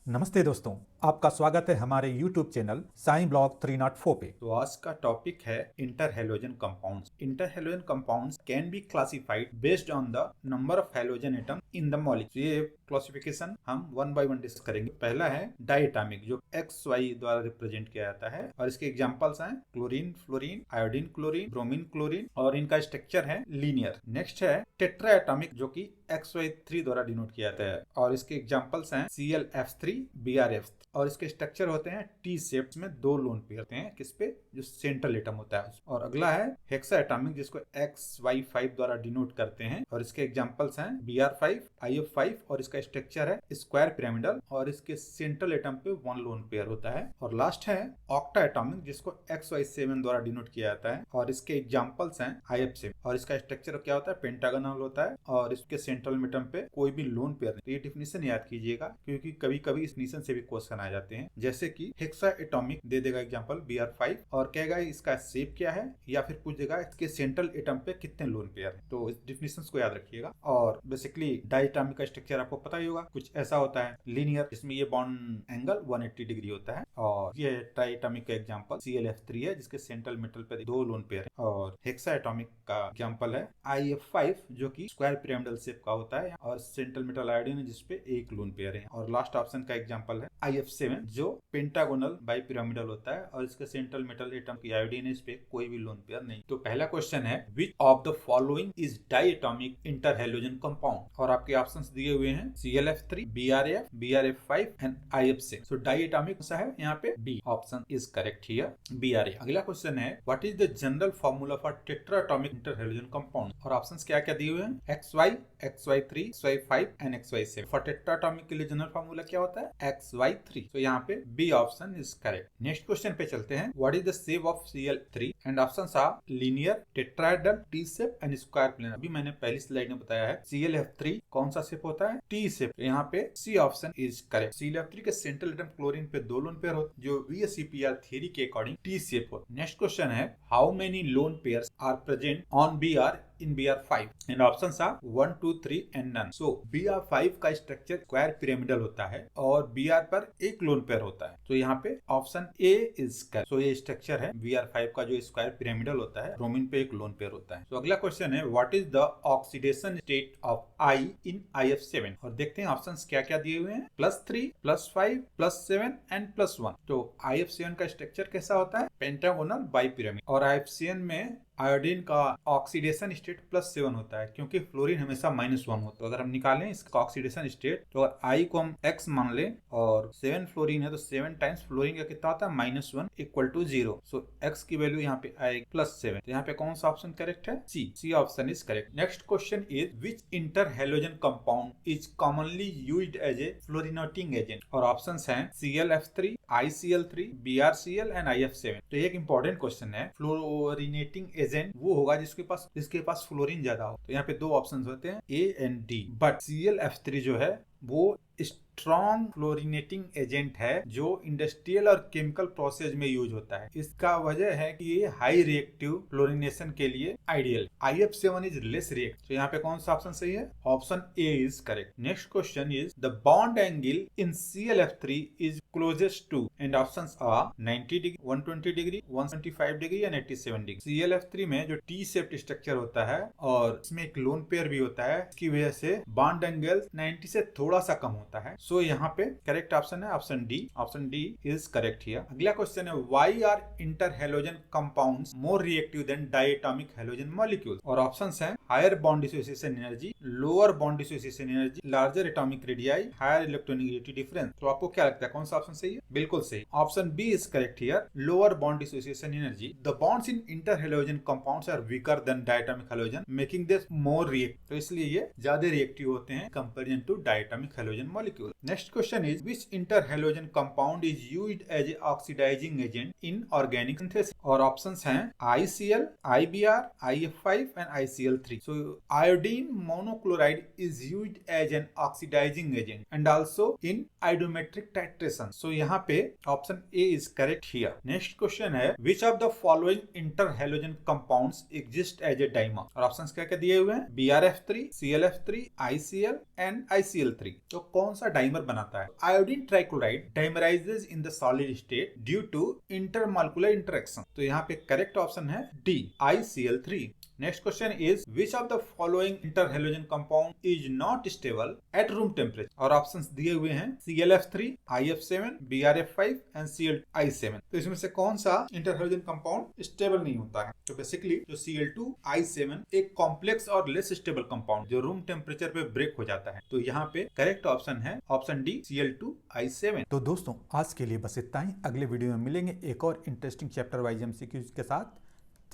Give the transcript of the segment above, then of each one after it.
नमस्ते दोस्तों, आपका स्वागत है हमारे YouTube चैनल साइं ब्लॉग 304 पे। तो आज का टॉपिक है interhalogen compounds. Interhalogen compounds can be classified based on the number of halogen atom in the molecule. ये क्लासिफिकेशन हम वन बाय वन डिस्कस करेंगे। पहला है डायटोमिक, जो XY द्वारा रिप्रेजेंट किया जाता है और इसके एग्जांपल्स हैं chlorine, fluorine, iodine, chlorine, bromine, chlorine और इनका स्ट्रक्चर है लीनियर। नेक्स्ट है टेट्राएटॉमिक, जो कि XY3 द्वारा डिनोट किया जाता है और इसके एग्जांपल्स हैं ClF3, BrF3 और इसके स्ट्रक्चर होते हैं टी शेप में दो लोन पेयर होते हैं किस पे, जो सेंट्रल एटम होता है। और अगला है हेक्साएटॉमिक, जिसको XY5 द्वारा डिनोट करते हैं और इसके एग्जांपल्स हैं Br5, IF5 और इसका स्ट्रक्चर है स्क्वायर पिरामिडल और इसके सेंट्रल एटम पे वन लोन पेयर होता है। और लास्ट है ऑक्टाएटॉमिक, जिसको XY7 द्वारा डिनोट किया जाता है और इसके एग्जांपल्स हैं IF7 और इसका स्ट्रक्चर क्या होता है, पेंटागोनल होता है और इसके सेंट्रल एटम पे कोई भी लोन पेयर नहीं। तो ये डिफिनेशन याद कीजिएगा, क्योंकि कभी कभी इस डिफिनेशन से भी क्वेश्चन आ जाते हैं। जैसे कि हेक्साएटॉमिक दे देगा एग्जांपल Br5 और कहेगा इसका शेप क्या है, या फिर पूछ देगा इसके सेंट्रल एटम पे कितने लोन पेयर हैं। तो इस डिफिनेशंस को याद रखिएगा। और बेसिकली डायटोमिक का स्ट्रक्चर आपको पता ही होगा, कुछ ऐसा होता है लीनियर, जिसमें ये बॉन्ड एंगल 180 डिग्री होता है। और ये ट्राइएटॉमिक का एग्जांपल ClF3 है, जिसके सेंट्रल मेटल पे दो लोन पेयर है। और हेक्साएटॉमिक का एग्जांपल है IF5, जो कि स्क्वायर पिरामिडल शेप का होता है और सेंट्रल मेटल आयोडीन है, जिसपे एक लोन पेयर है। और लास्ट ऑप्शन का एग्जांपल है IF7, जो पेंटागोनल बाई पिरामिडल होता है और इसके सेंट्रल मेटल एटम की आयोडीन है, इस पे कोई भी लोन पेयर नहीं। तो पहला क्वेश्चन है which of the following is diatomic interhalogen compound, और आपके ऑप्शंस दिए हुए हैं ClF3, BrF, BrF5 and IF6। So diatomic सा है यहाँ पे B option is correct here, BrA। अगला क्वेश्चन है what is the general formula for tetraatomic interhalogen compound, और ऑप्शंस क्या क्या दिए हुए हैं XY, XY3, XY5 and XY7। For टेट्राएटॉमिक के लिए जनरल फार्मूला क्या होता है XY3। तो यहाँ पे B option is correct. Next question पे चलते हैं what is the shape of Cl3 and options are linear, tetrahedral, T shape and square planar. अभी मैंने पहली स्लाइड में बताया है ClF3 कौन सा शेप होता है, टी शेप। तो यहाँ पे C option is correct. ClF3 के सेंट्रल एटम क्लोरीन पे दो लोन पेयर होते, जो VSEPR थ्योरी के अकॉर्डिंग टी शेप होता है। नेक्स्ट क्वेश्चन है how many lone pairs are present on Br in Br5 and options are 1, 2, 3 and none. So Br5 का स्ट्रक्चर स्क्वायर पिरामिडल होता है और Br पर एक लोन पेयर होता है। तो यहाँ पे ऑप्शन A इज करेक्ट। सो ये स्ट्रक्चर है Br5 का, जो स्क्वायर पिरामिडल होता है, ब्रोमीन पे एक लोन पेयर होता है। तो अगला क्वेश्चन है what is the oxidation state of I in IF7, और देखते हैं ऑप्शंस क्या क्या दिए हुए हैं +3, +5, +7 एंड +1। तो IF7 का स्ट्रक्चर कैसा होता है, पेंटागोनल बाई पिरामिड, और IF7 में आयोडीन का ऑक्सीडेशन स्टेट +7 होता है, क्योंकि फ्लोरीन हमेशा -1 होता है। तो अगर हम निकालें इसका ऑक्सीडेशन स्टेट, तो अगर I को हम X मान लें और 7 फ्लोरीन है, तो 7 टाइम्स फ्लोरीन का कितना होता है -1 इक्वल टू 0। सो X की वैल्यू यहाँ पे आएगी +7। तो यहाँ पे कौन सा ऑप्शन करेक्ट है, C option is correct. Next question is which interhalogen compound is commonly used as a fluorinating agent, और ऑप्शंस हैं ClF3, ICl3, BrCl and IF7। तो एक इंपॉर्टेंट क्वेश्चन है, फ्लोरिनेटिंग एजेंट वो होगा जिसके पास फ्लोरीन ज्यादा हो। तो यहाँ पे दो ऑप्शंस होते हैं A and D, but ClF3 जो है वो स्ट्रॉन्ग फ्लोरिनेटिंग एजेंट है, जो इंडस्ट्रियल और केमिकल प्रोसेस में यूज होता है। इसका वजह है कि ये हाई रिएक्टिव फ्लोरिनेशन के लिए ideal. IF7 is less reactive. तो यहाँ पे कौन सा ऑप्शन सही है, option A is correct. Next question is the bond angle in ClF3 is closest to, and options are 90 degree, 120 degree, 175 degree and 87 degree. ClF3 में जो टी शेप्ड स्ट्रक्चर होता है और इसमें एक लोन पेयर भी होता है, इसकी वजह से बॉन्ड एंगल 90 से थोड़ा सा कम होता है। सो यहाँ पे करेक्ट ऑप्शन है option D. Option D is correct here. अगला क्वेश्चन है why are interhalogen compounds more reactive than diatomic halogen molecule, और ऑप्शंस हैं higher bond dissociation energy, lower bond dissociation energy, larger atomic radii, higher electronegativity difference. तो आपको क्या लगता है कौन सा ऑप्शन सही है, बिल्कुल सही, option B is correct here, lower bond dissociation energy. The bonds in interhalogen compounds are weaker than diatomic halogen making this more reactive. तो इसलिए ये ज्यादा रिएक्टिव होते हैं comparison to diatomic halogen molecule. Next question is which interhalogen compound is used as a oxidizing agent in organic synthesis, और options हैं ICl, IBr, IF5 and ICl3. So iodine monochloride is used as an oxidizing agent and also in iodometric titration. So यहाँ पे option A is correct here. Next question है which of the following interhalogen compounds exist as a dimer, और options क्या क्या दिए हुए हैं BrF3, ClF3, ICl and ICl3। तो कौन सा डाइमर बनाता है। Iodine trichloride dimerises in the solid state due to intermolecular interaction. तो यहाँ पे करेक्ट ऑप्शन है D, ICl3। Next question is which of the following interhalogen compound is not stable at room temperature. और options दिए हुए हैं ClF3, IF7, BrF5 and ClI7। तो इसमें से कौन सा इंटरहैलोजन कंपाउंड स्टेबल नहीं होता है? तो बेसिकली जो Cl2I7 एक कॉम्प्लेक्स और लेस स्टेबल कंपाउंड जो रूम टेम्परेचर पे ब्रेक हो जाता है। तो यहाँ पे करेक्ट ऑप्शन है ऑप्शन डी, Cl2I7। तो दोस्तों आज के लिए बस इतना ही। अगले वीडियो में मिलेंगे एक और इंटरेस्टिंग चैप्टर वाइज MCQs के साथ।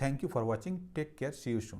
Thank you for watching. Take care, see you soon.